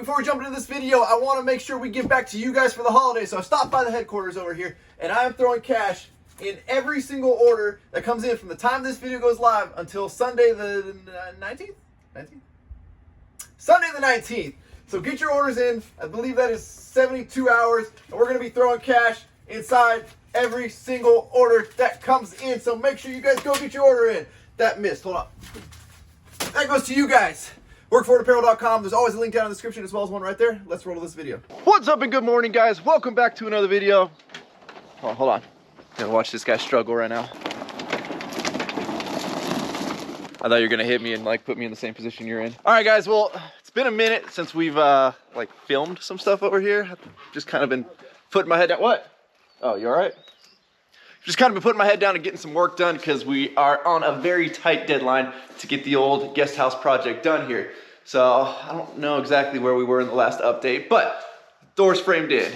before we jump into this video, I want to make sure we give back to you guys for the holidays. So I stopped by the headquarters over here, and I am throwing cash in every single order that comes in from the time this video goes live until Sunday the 19th? Sunday the 19th. So get your orders in. I believe that is 72 hours, and we're going to be throwing cash inside every single order that comes in. So make sure you guys go get your order in. That missed. Hold on. That goes to you guys. Workforapparel.com. There's always a link down in the description as well as one right there. Let's roll to this video. What's up and good morning, guys? Welcome back to another video. Oh, hold on. Gotta watch this guy struggle right now. I thought you were gonna hit me and like put me in the same position you're in. All right, guys. Well, it's been a minute since we've like filmed some stuff over here. I've just kind of been putting my head down. What? Oh, you all right? Just kind of been putting my head down and getting some work done because we are on a very tight deadline to get the old guest house project done here. So I don't know exactly where we were in the last update, but doors framed in,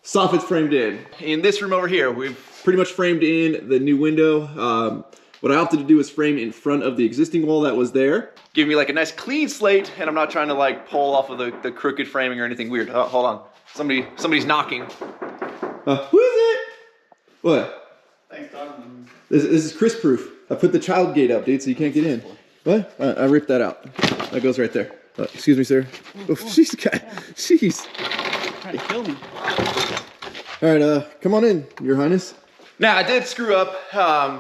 soffits framed in. In this room over here, we've pretty much framed in the new window. What I opted to do is frame in front of the existing wall that was there. Give me like a nice clean slate, and I'm not trying to like pull off of the crooked framing or anything weird. Oh, hold on, somebody's knocking. Who is it? What? Thanks, Doug. This is Chris proof. I put the child gate up, dude, so you can't get in. What? I ripped that out. That goes right there. Excuse me, sir. Oh, jeez. Trying to kill me. All right, come on in, Your Highness. Now, I did screw up.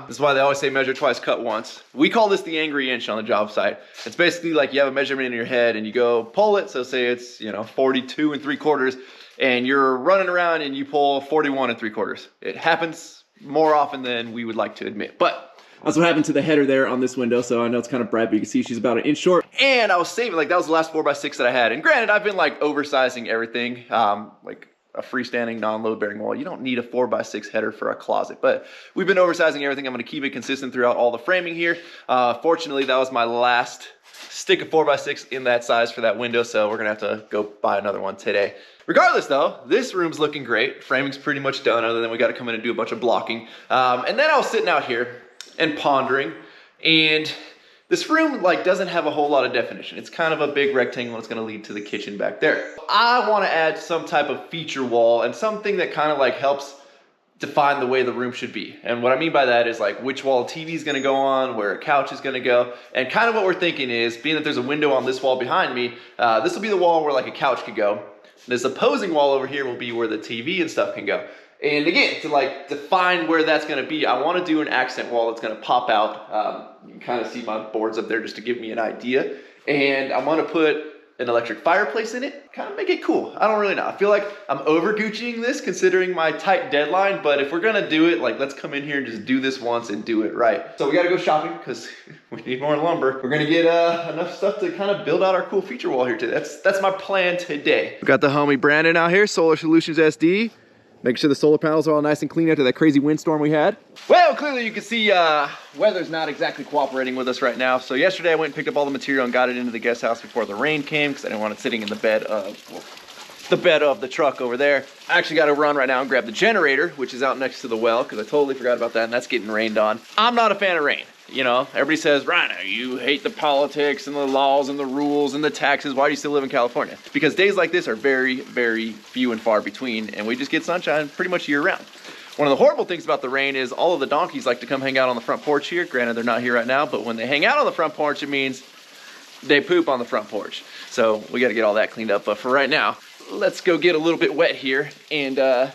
This is why they always say measure twice, cut once. We call this the angry inch on the job site. It's basically like you have a measurement in your head and you go pull it. So say it's, 42 3/4, and you're running around and you pull 41 3/4. It happens more often than we would like to admit, but that's what happened to the header there on this window. So I know it's kind of bright, but you can see she's about an inch short. And I was saving, like that was the last 4x6 that I had. And granted, I've been like oversizing everything, like a freestanding non-load bearing wall. You don't need a 4x6 header for a closet, but we've been oversizing everything. I'm going to keep it consistent throughout all the framing here. Fortunately, that was my last stick of 4x6 in that size for that window. So we're going to have to go buy another one today. Regardless though, this room's looking great. Framing's pretty much done, other than we got to come in and do a bunch of blocking. And then I was sitting out here and pondering, and this room like doesn't have a whole lot of definition. It's kind of a big rectangle. It's going to lead to the kitchen back there. I want to add some type of feature wall and something that kind of like helps define the way the room should be. And what I mean by that is like which wall a TV is going to go on, where a couch is going to go. And kind of what we're thinking is, being that there's a window on this wall behind me, this will be the wall where like a couch could go. This opposing wall over here will be where the TV and stuff can go. And again, to like define where that's going to be, I want to do an accent wall that's going to pop out. You can kind of see my boards up there just to give me an idea. And I want to put an electric fireplace in it, kind of make it cool. I don't really know. I feel like I'm over Gucciing this considering my tight deadline, but if we're going to do it, like let's come in here and just do this once and do it right. So we got to go shopping because we need more lumber. We're going to get enough stuff to kind of build out our cool feature wall here today. That's my plan today. We got the homie Brandon out here, Solar Solutions SD. Making sure the solar panels are all nice and clean after that crazy windstorm we had. Well, clearly you can see weather's not exactly cooperating with us right now. So yesterday I went and picked up all the material and got it into the guest house before the rain came because I didn't want it sitting in the bed of the truck over there. I actually got to run right now and grab the generator, which is out next to the well, because I totally forgot about that, and that's getting rained on. I'm not a fan of rain. You know, everybody says, Ryno, you hate the politics and the laws and the rules and the taxes. Why do you still live in California? Because days like this are very, very few and far between, and we just get sunshine pretty much year round. One of the horrible things about the rain is all of the donkeys like to come hang out on the front porch here. Granted, they're not here right now, but when they hang out on the front porch, it means they poop on the front porch. So we got to get all that cleaned up. But for right now, let's go get a little bit wet here and go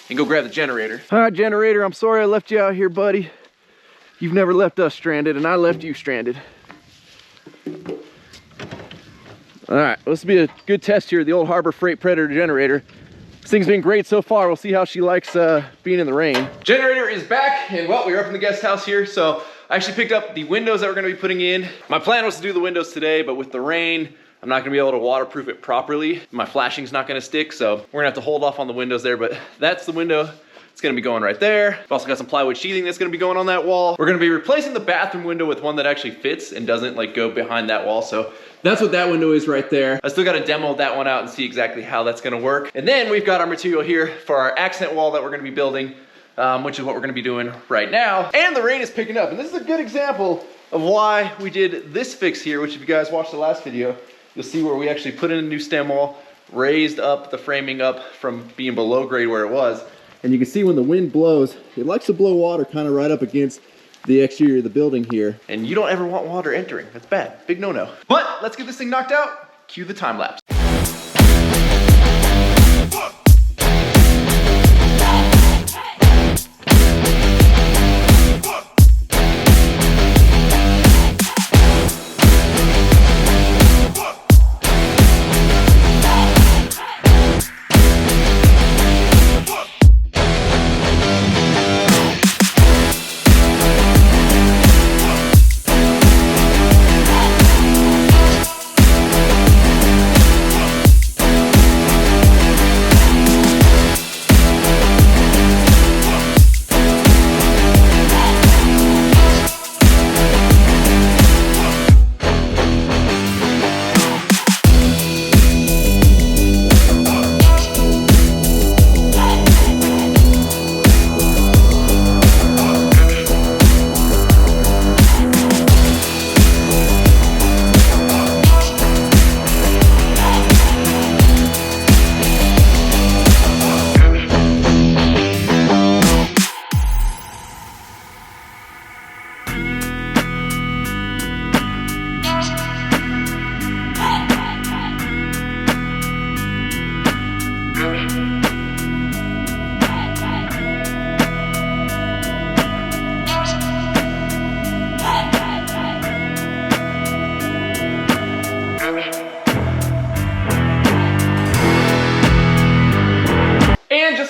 grab the generator. All right, generator, I'm sorry I left you out here, buddy. You've never left us stranded, and I left you stranded. All right, this will be a good test here, the old Harbor Freight Predator generator. This thing's been great so far. We'll see how she likes being in the rain. Generator is back, and well, we're up in the guest house here, so I actually picked up the windows that we're gonna be putting in. My plan was to do the windows today, but with the rain, I'm not gonna be able to waterproof it properly. My flashing's not gonna stick, so we're gonna have to hold off on the windows there, but that's the window. It's gonna be going right there. I've also got some plywood sheathing that's gonna be going on that wall. We're gonna be replacing the bathroom window with one that actually fits and doesn't like go behind that wall. So that's what that window is right there. I still gotta demo that one out and see exactly how that's gonna work. And then we've got our material here for our accent wall that we're gonna be building, which is what we're gonna be doing right now. And the rain is picking up. And this is a good example of why we did this fix here, which if you guys watched the last video, you'll see where we actually put in a new stem wall, raised up the framing up from being below grade where it was. And you can see when the wind blows, it likes to blow water kind of right up against the exterior of the building here. And you don't ever want water entering. That's bad. Big no-no. But let's get this thing knocked out. Cue the time lapse.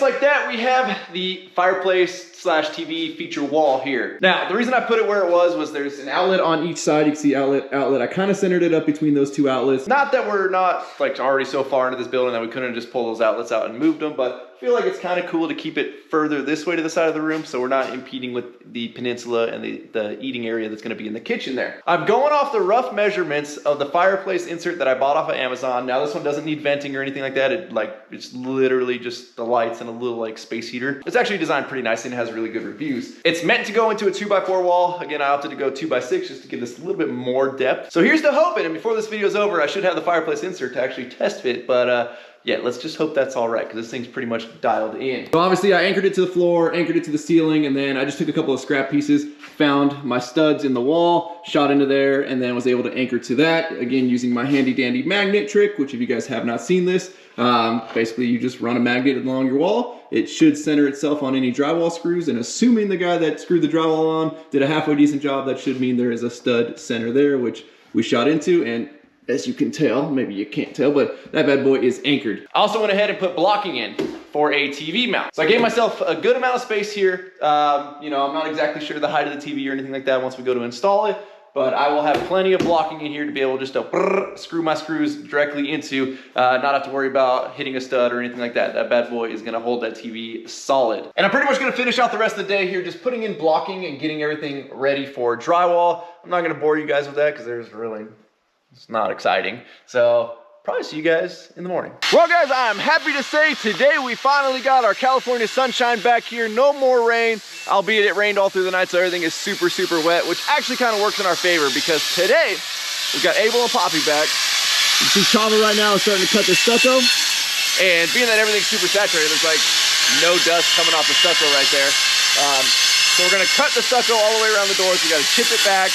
Like that, we have the fireplace slash TV feature wall here. Now, the reason I put it where it was there's an outlet on each side. You can see outlet. I kind of centered it up between those two outlets. Not that we're not like already so far into this building that we couldn't just pull those outlets out and moved them, but I feel like it's kind of cool to keep it further this way to the side of the room so we're not impeding with the peninsula and the eating area that's going to be in the kitchen there. I'm going off the rough measurements of the fireplace insert that I bought off of Amazon. Now this one doesn't need venting or anything like that. It's literally just the lights and a little like space heater. It's actually designed pretty nicely and has really good reviews. It's meant to go into a 2x4 wall. Again, I opted to go 2x6 just to give this a little bit more depth. So here's the hope, and before this video is over, I should have the fireplace insert to actually test fit, but yeah, let's just hope that's all right, because this thing's pretty much dialed in. So obviously I anchored it to the floor, anchored it to the ceiling, and then I just took a couple of scrap pieces, found my studs in the wall, shot into there, and then was able to anchor to that. Again, using my handy dandy magnet trick, which if you guys have not seen this, basically you just run a magnet along your wall. It should center itself on any drywall screws, and assuming the guy that screwed the drywall on did a halfway decent job, that should mean there is a stud center there, which we shot into, and as you can tell, maybe you can't tell, but that bad boy is anchored. I also went ahead and put blocking in for a TV mount. So I gave myself a good amount of space here. You know, I'm not exactly sure the height of the TV or anything like that once we go to install it, but I will have plenty of blocking in here to be able just to screw my screws directly into, not have to worry about hitting a stud or anything like that. That bad boy is gonna hold that TV solid. And I'm pretty much gonna finish out the rest of the day here just putting in blocking and getting everything ready for drywall. I'm not gonna bore you guys with that because it's not exciting. So probably see you guys in the morning. Well guys, I'm happy to say today we finally got our California sunshine back here. No more rain, albeit it rained all through the night, so everything is super, super wet, which actually kind of works in our favor because today we've got Abel and Poppy back. You see Chava right now is starting to cut the stucco. And being that everything's super saturated, there's like no dust coming off the stucco right there. So we're gonna cut the stucco all the way around the doors. We gotta chip it back.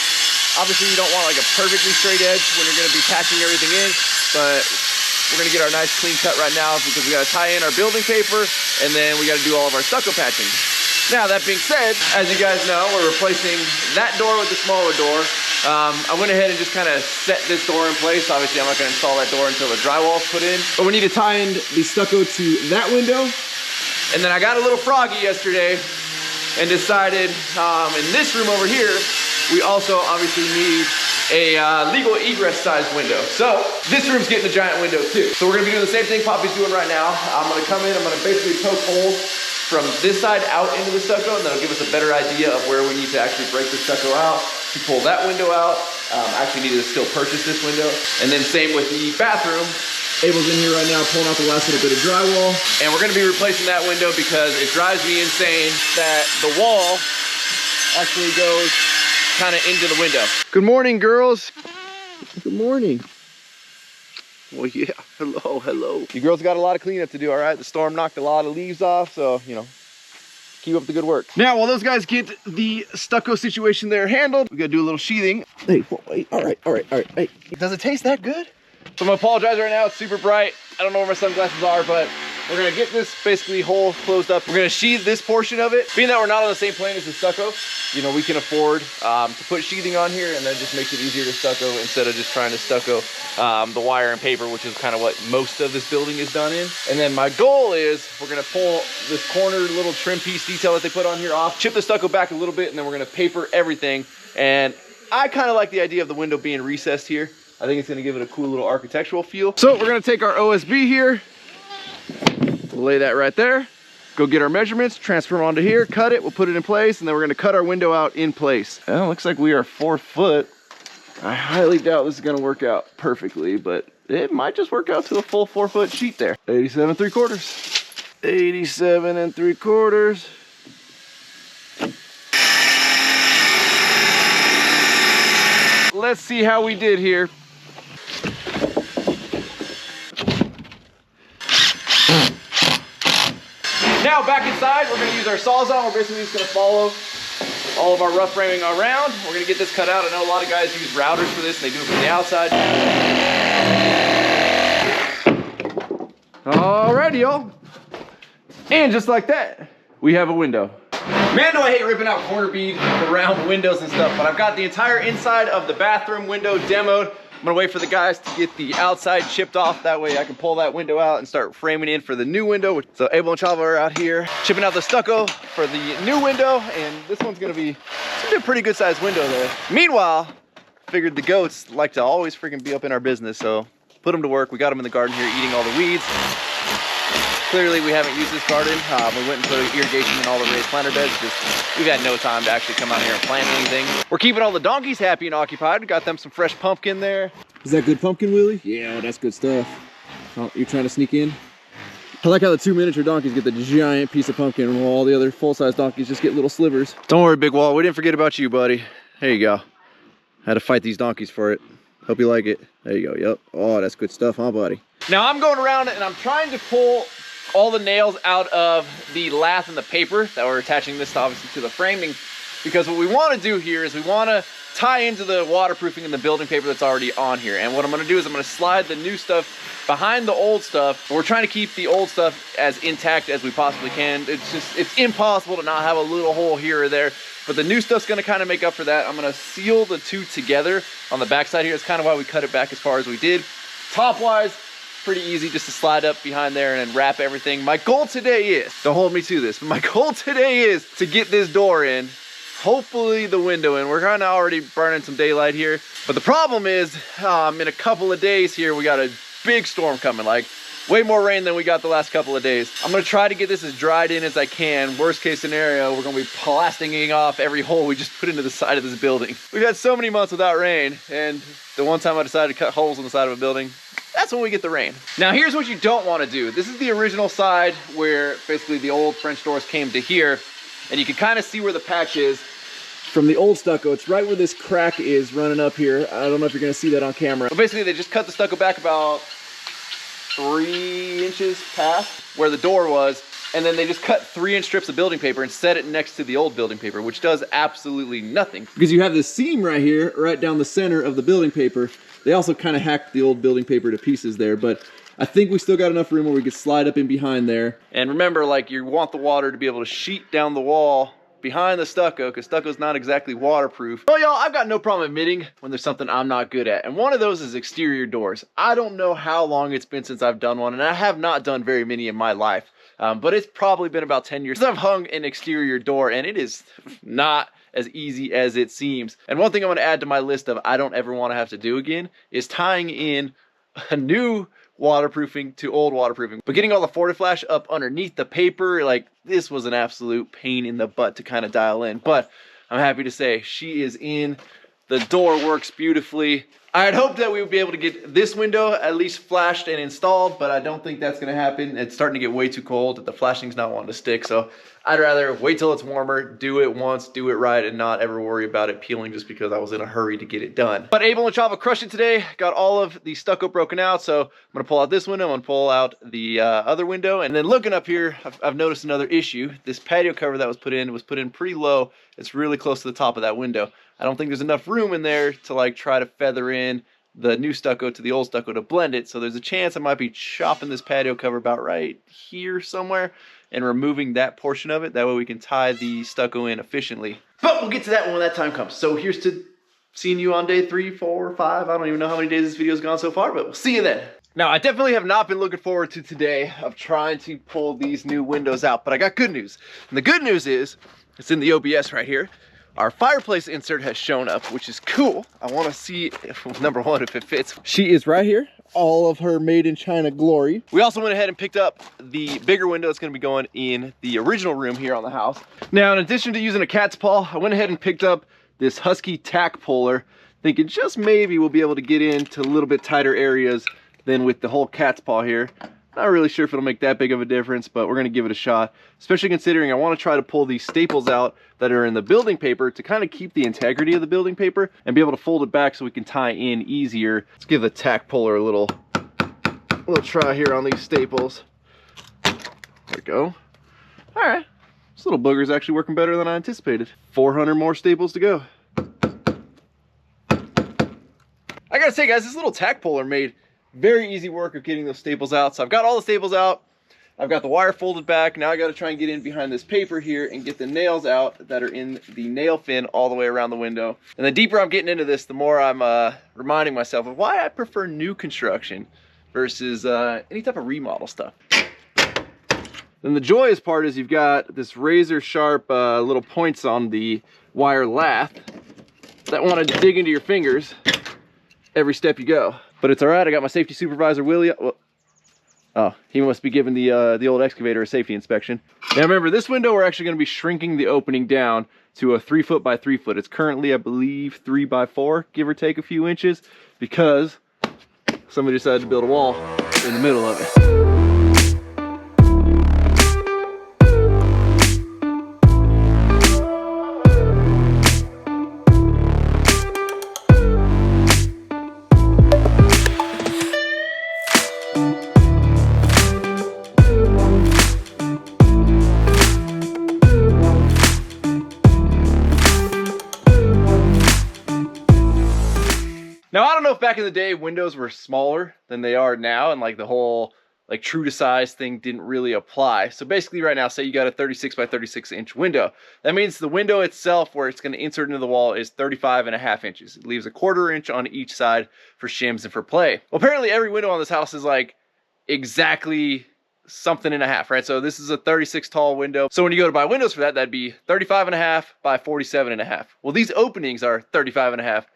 Obviously you don't want like a perfectly straight edge when you're gonna be patching everything in, but we're gonna get our nice clean cut right now because we gotta tie in our building paper and then we gotta do all of our stucco patching. Now that being said, as you guys know, we're replacing that door with the smaller door. I went ahead and just kind of set this door in place. Obviously I'm not gonna install that door until the drywall's put in, but we need to tie in the stucco to that window. And then I got a little froggy yesterday and decided in this room over here, we also obviously need a legal egress sized window. So this room's getting a giant window too. So we're gonna be doing the same thing Poppy's doing right now. I'm gonna come in, I'm gonna basically poke holes from this side out into the stucco, and that'll give us a better idea of where we need to actually break the stucco out to pull that window out. I actually needed to still purchase this window. And then same with the bathroom. Abel's in here right now pulling out the last little bit of drywall. And we're gonna be replacing that window because it drives me insane that the wall actually goes kind of into the window. Good morning, girls. Good morning. Well, yeah, hello, hello. You girls got a lot of cleanup to do, all right? The storm knocked a lot of leaves off, so, you know, keep up the good work. Now, while those guys get the stucco situation there handled, we gotta do a little sheathing. Hey, wait, all right, hey. Does it taste that good? So I'm gonna apologize right now, it's super bright. I don't know where my sunglasses are, but we're gonna get this basically hole closed up. We're gonna sheathe this portion of it. Being that we're not on the same plane as the stucco, you know, we can afford to put sheathing on here, and that just makes it easier to stucco instead of just trying to stucco the wire and paper, which is kind of what most of this building is done in. And then my goal is we're gonna pull this corner little trim piece detail that they put on here off, chip the stucco back a little bit, and then we're gonna paper everything. And I kind of like the idea of the window being recessed here. I think it's gonna give it a cool little architectural feel. So we're gonna take our OSB here, lay that right there, go get our measurements, transfer them onto here, cut it, we'll put it in place, and then we're gonna cut our window out in place. Well, it looks like we are 4 foot. I highly doubt this is gonna work out perfectly, but it might just work out to a full 4 foot sheet there. 87 3/4. 87 3/4. Let's see how we did here. Now back inside, we're gonna use our Sawzall. We're basically just gonna follow all of our rough framing around. We're gonna get this cut out. I know a lot of guys use routers for this and they do it from the outside. Alrighty, y'all. And just like that, we have a window. Man, do I hate ripping out corner bead around windows and stuff, but I've got the entire inside of the bathroom window demoed. I'm gonna wait for the guys to get the outside chipped off. That way I can pull that window out and start framing in for the new window. So Abel and Chava are out here chipping out the stucco for the new window, and this one's gonna be a pretty good sized window there. Meanwhile, figured the goats like to always freaking be up in our business, so put them to work. We got them in the garden here eating all the weeds. Clearly we haven't used this garden. We went and put irrigation in all the raised planter beds. Just we've had no time to actually come out here and plant anything. We're keeping all the donkeys happy and occupied. We got them some fresh pumpkin there. Is that good pumpkin, Willie? Yeah, that's good stuff. Oh, you're trying to sneak in? I like how the 2 miniature donkeys get the giant piece of pumpkin while all the other full-size donkeys just get little slivers. Don't worry, Big Wall. We didn't forget about you, buddy. There you go. Had to fight these donkeys for it. Hope you like it. There you go. Yep. Oh, that's good stuff, huh, buddy? Now I'm going around and I'm trying to pull all the nails out of the lath and the paper that we're attaching this obviously to the framing, because what we want to do here is we want to tie into the waterproofing and the building paper that's already on here. And what I'm going to do is I'm going to slide the new stuff behind the old stuff. We're trying to keep the old stuff as intact as we possibly can. It's impossible to not have a little hole here or there, but the new stuff's going to kind of make up for that. I'm going to seal the two together on the back side here. That's kind of why we cut it back as far as we did. Top wise, pretty easy just to slide up behind there and then wrap everything. My goal today is, don't hold me to this, but my goal today is to get this door in, hopefully the window in. We're kind of already burning some daylight here, but the problem is in a couple of days here we got a big storm coming, like way more rain than we got the last couple of days. I'm gonna try to get this as dried in as I can. Worst case scenario, we're gonna be blasting off every hole we just put into the side of this building. We've had so many months without rain, and the one time I decided to cut holes in the side of a building, that's when we get the rain. Now here's what you don't want to do. This is the original side where basically the old French doors came to here, and you can kind of see where the patch is from the old stucco. It's right where this crack is running up here. I don't know if you're gonna see that on camera. But basically they just cut the stucco back about 3 inches past where the door was, and then they just cut 3-inch strips of building paper and set it next to the old building paper, which does absolutely nothing. Because you have this seam right here, right down the center of the building paper. They also kind of hacked the old building paper to pieces there, but I think we still got enough room where we could slide up in behind there. And remember, like, you want the water to be able to sheet down the wall behind the stucco, because stucco's not exactly waterproof. Well, y'all, I've got no problem admitting when there's something I'm not good at, and one of those is exterior doors. I don't know how long it's been since I've done one, and I have not done very many in my life, but it's probably been about 10 years since I've hung an exterior door, and it is not as easy as it seems. And one thing I'm going to add to my list of I don't ever want to have to do again is tying in a new waterproofing to old waterproofing. But getting all the FortiFlash up underneath the paper, like, this was an absolute pain in the butt to kind of dial in. But I'm happy to say she is in. The door works beautifully. I had hoped that we would be able to get this window at least flashed and installed, but I don't think that's gonna happen. It's starting to get way too cold. The flashing's not wanting to stick, so I'd rather wait till it's warmer, do it once, do it right, and not ever worry about it peeling just because I was in a hurry to get it done. But Abel and Chava crushed it today. Got all of the stucco broken out, so I'm gonna pull out this window, I'm gonna pull out the other window, and then looking up here, I've noticed another issue. This patio cover that was put in pretty low. It's really close to the top of that window. I don't think there's enough room in there to like try to feather in the new stucco to the old stucco to blend it. So there's a chance I might be chopping this patio cover about right here somewhere and removing that portion of it. That way we can tie the stucco in efficiently. But we'll get to that when that time comes. So here's to seeing you on day 3, 4, 5. I don't even know how many days this video's gone so far, but we'll see you then. Now, I definitely have not been looking forward to today of trying to pull these new windows out, but I got good news. And the good news is, it's in the OBS right here. Our fireplace insert has shown up, which is cool. I want to see, if, number one, if it fits. She is right here. All of her made in China glory. We also went ahead and picked up the bigger window that's going to be going in the original room here on the house. Now, in addition to using a cat's paw, I went ahead and picked up this Husky tack puller, thinking just maybe we'll be able to get into a little bit tighter areas than with the whole cat's paw here. Not really sure if it'll make that big of a difference, but we're gonna give it a shot, especially considering I wanna try to pull these staples out that are in the building paper to kind of keep the integrity of the building paper and be able to fold it back so we can tie in easier. Let's give the tack puller a little try here on these staples. There we go. All right, this little booger's actually working better than I anticipated. 400 more staples to go. I gotta say, guys, this little tack puller made very easy work of getting those staples out. So I've got all the staples out. I've got the wire folded back. Now I got to try and get in behind this paper here and get the nails out that are in the nail fin all the way around the window. And the deeper I'm getting into this, the more I'm reminding myself of why I prefer new construction versus any type of remodel stuff. Then the joyous part is you've got this razor sharp little points on the wire lath that want to dig into your fingers every step you go. But it's all right. I got my safety supervisor, Willie. Well, oh, he must be giving the old excavator a safety inspection. Now remember, this window, we're actually going to be shrinking the opening down to a 3 foot by 3 foot. It's currently, I believe, 3 by 4, give or take a few inches, because somebody decided to build a wall in the middle of it. Now, I don't know if back in the day windows were smaller than they are now and like the whole like true to size thing didn't really apply. So basically right now, say you got a 36 by 36 inch window. That means the window itself where it's going to insert into the wall is 35.5 inches. It leaves a 1/4 inch on each side for shims and for play. Well, apparently every window on this house is like exactly something and a half, right? So this is a 36 tall window. So when you go to buy windows for that, that'd be 35.5 by 47.5. Well, these openings are 35.5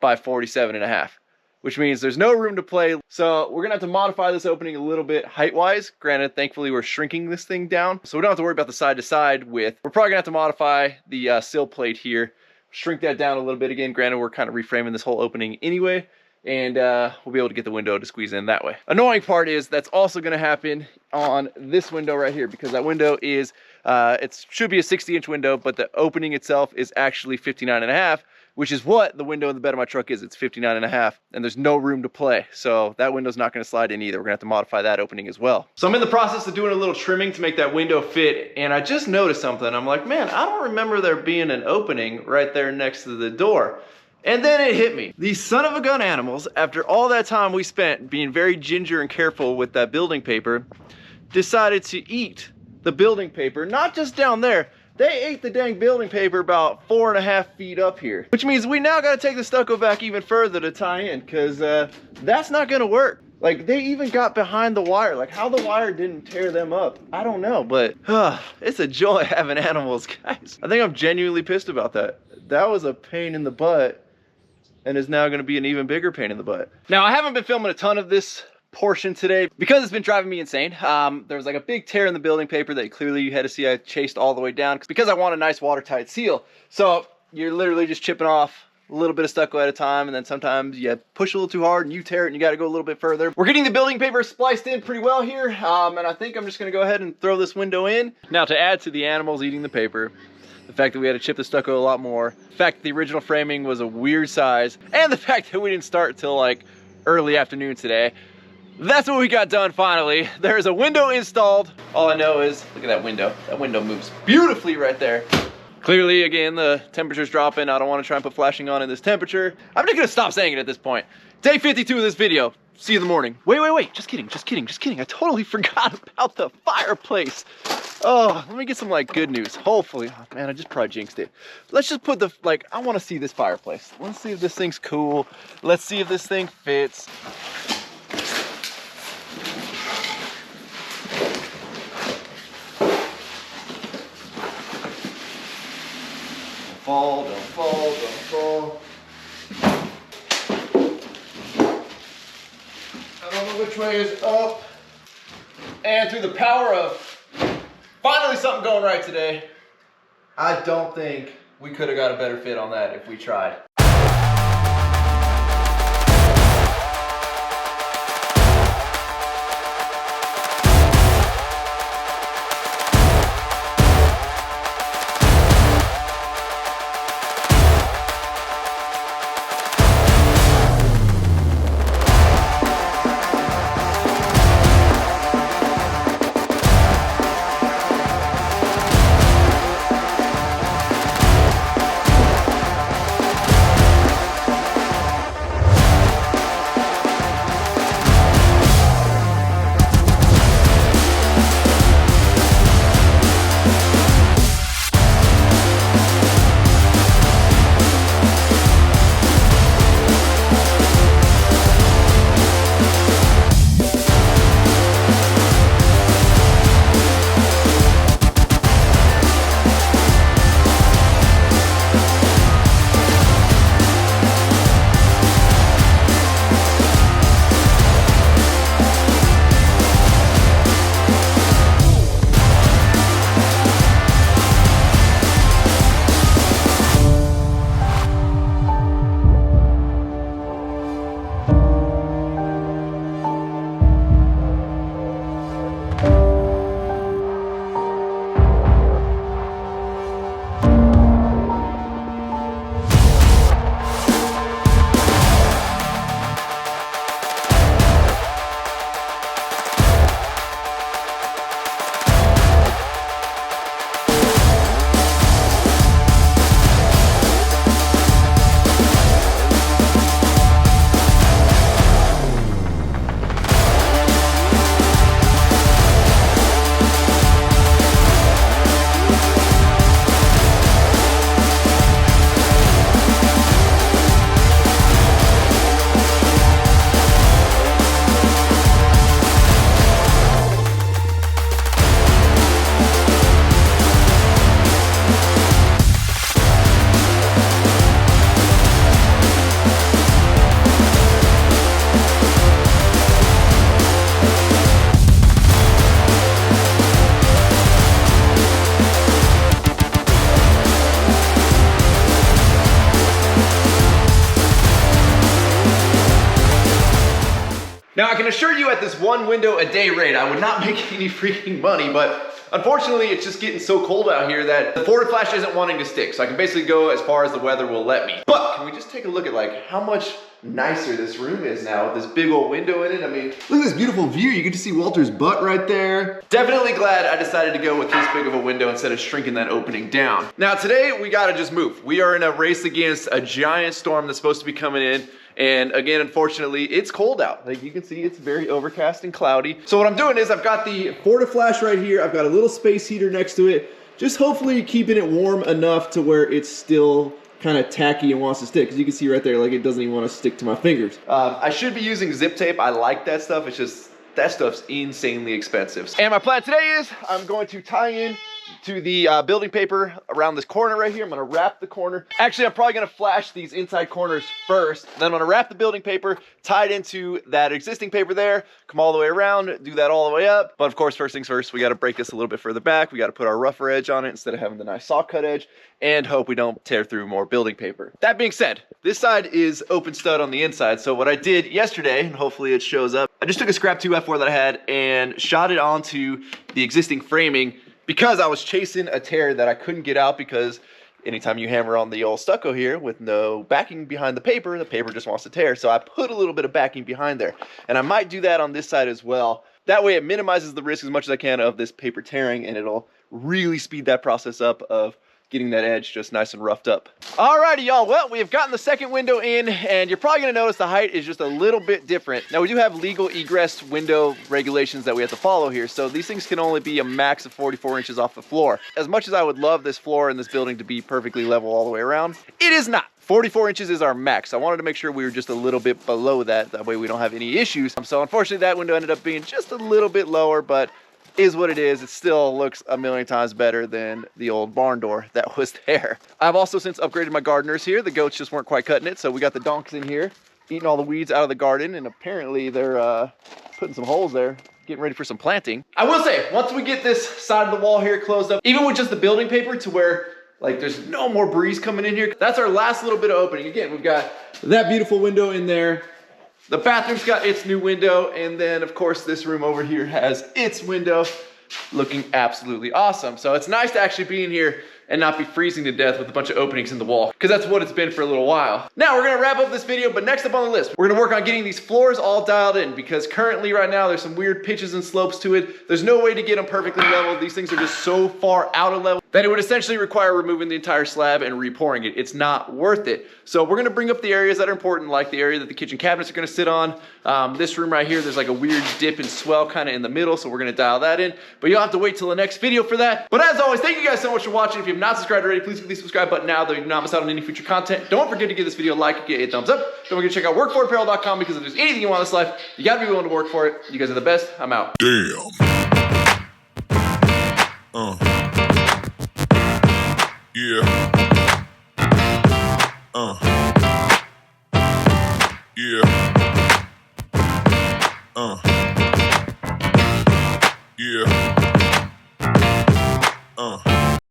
by 47.5, which means there's no room to play. So we're gonna have to modify this opening a little bit height-wise. Granted, thankfully we're shrinking this thing down, so we don't have to worry about the side to side width. We're probably gonna have to modify the sill plate here, shrink that down a little bit again. Granted, we're kind of reframing this whole opening anyway, and we'll be able to get the window to squeeze in that way. Annoying part is that's also gonna happen on this window right here, because that window is, it should be a 60-inch window, but the opening itself is actually 59.5, which is what the window in the bed of my truck is. It's 59.5, and there's no room to play. So that window's not gonna slide in either. We're gonna have to modify that opening as well. So I'm in the process of doing a little trimming to make that window fit, and I just noticed something. I'm like, man, I don't remember there being an opening right there next to the door. And then it hit me. These son of a gun animals, after all that time we spent being very ginger and careful with that building paper, decided to eat the building paper, not just down there. They ate the dang building paper about 4.5 feet up here, which means we now got to take the stucco back even further to tie in, because that's not going to work. Like, they even got behind the wire. Like, how the wire didn't tear them up, I don't know, but it's a joy having animals, guys. I think I'm genuinely pissed about that. That was a pain in the butt, and is now going to be an even bigger pain in the butt. Now, I haven't been filming a ton of this portion today because it's been driving me insane. There was like a big tear in the building paper that clearly you had to see I chased all the way down because I want a nice watertight seal. So you're literally just chipping off a little bit of stucco at a time, and then sometimes you push a little too hard and you tear it and you got to go a little bit further. We're getting the building paper spliced in pretty well here, and I think I'm just going to go ahead and throw this window in. Now, to add to the animals eating the paper, the fact that we had to chip the stucco a lot more, the fact that the original framing was a weird size, and the fact that we didn't start till like early afternoon today, that's what we got done finally. There's a window installed. All I know is, look at that window. That window moves beautifully right there. Clearly, again, the temperature's dropping. I don't want to try and put flashing on in this temperature. I'm just gonna stop saying it at this point. Day 52 of this video. See you in the morning. Wait. Just kidding. I totally forgot about the fireplace. Oh, let me get some like good news. Hopefully, oh, man, I just probably jinxed it. Let's just put the, like, I want to see this fireplace. Let's see if this thing's cool. Let's see if this thing fits. Don't fall. I don't know which way is up. And through the power of finally something going right today, I don't think we could have got a better fit on that if we tried. Now, I can assure you at this one window a day rate, I would not make any freaking money, but unfortunately, it's just getting so cold out here that the forward flash isn't wanting to stick, so I can basically go as far as the weather will let me. But can we just take a look at like how much nicer this room is now with this big old window in it? I mean, look at this beautiful view. You get to see Walter's butt right there. Definitely glad I decided to go with this big of a window instead of shrinking that opening down. Now today, we gotta just move. We are in a race against a giant storm that's supposed to be coming in. And again, unfortunately, it's cold out. Like you can see, it's very overcast and cloudy. So what I'm doing is I've got the Forta Flash right here. I've got a little space heater next to it. Just hopefully keeping it warm enough to where it's still kind of tacky and wants to stick. Because you can see right there, like it doesn't even want to stick to my fingers. I should be using zip tape. I like that stuff. It's just, that stuff's insanely expensive. And my plan today is I'm going to tie in to the building paper around this corner right here. I'm gonna wrap the corner. Actually, I'm probably gonna flash these inside corners first. Then I'm gonna wrap the building paper, tie it into that existing paper there, come all the way around, do that all the way up. But of course, first things first, we gotta break this a little bit further back. We gotta put our rougher edge on it instead of having the nice saw cut edge, and hope we don't tear through more building paper. That being said, this side is open stud on the inside. So what I did yesterday, and hopefully it shows up, I just took a scrap 2F4 that I had and shot it onto the existing framing because I was chasing a tear that I couldn't get out, because anytime you hammer on the old stucco here with no backing behind the paper just wants to tear. So I put a little bit of backing behind there, and I might do that on this side as well. That way it minimizes the risk as much as I can of this paper tearing, and it'll really speed that process up of getting that edge just nice and roughed up. Alrighty, y'all. Well, we have gotten the second window in, and you're probably gonna notice the height is just a little bit different. Now, we do have legal egress window regulations that we have to follow here, so these things can only be a max of 44 inches off the floor. As much as I would love this floor in this building to be perfectly level all the way around, it is not. 44 inches is our max. I wanted to make sure we were just a little bit below that. That way we don't have any issues. So unfortunately, that window ended up being just a little bit lower, but is what it is. It still looks a million times better than the old barn door that was there. I've also since upgraded my gardeners here. The goats just weren't quite cutting it, so we got the donks in here eating all the weeds out of the garden, and apparently they're putting some holes there, getting ready for some planting. I will say, once we get this side of the wall here closed up, even with just the building paper to where like there's no more breeze coming in here, that's our last little bit of opening. Again, we've got that beautiful window in there. The bathroom's got its new window, and then of course this room over here has its window, looking absolutely awesome. So it's nice to actually be in here and not be freezing to death with a bunch of openings in the wall, because that's what it's been for a little while. Now we're gonna wrap up this video, but next up on the list, we're gonna work on getting these floors all dialed in, because currently right now there's some weird pitches and slopes to it. There's no way to get them perfectly level. These things are just so far out of level that it would essentially require removing the entire slab and repouring it. It's not worth it. So we're gonna bring up the areas that are important, like the area that the kitchen cabinets are gonna sit on. This room right here, there's like a weird dip and swell kind of in the middle, so we're gonna dial that in. But you'll have to wait till the next video for that. But as always, thank you guys so much for watching. If you have not subscribed already, please click the subscribe button now, though you do not miss out on any future content. Don't forget to give this video a like and get a thumbs up. Don't forget to check out workforapparel.com, because if there's anything you want in this life, you gotta be willing to work for it. You guys are the best. I'm out. Damn. Yeah.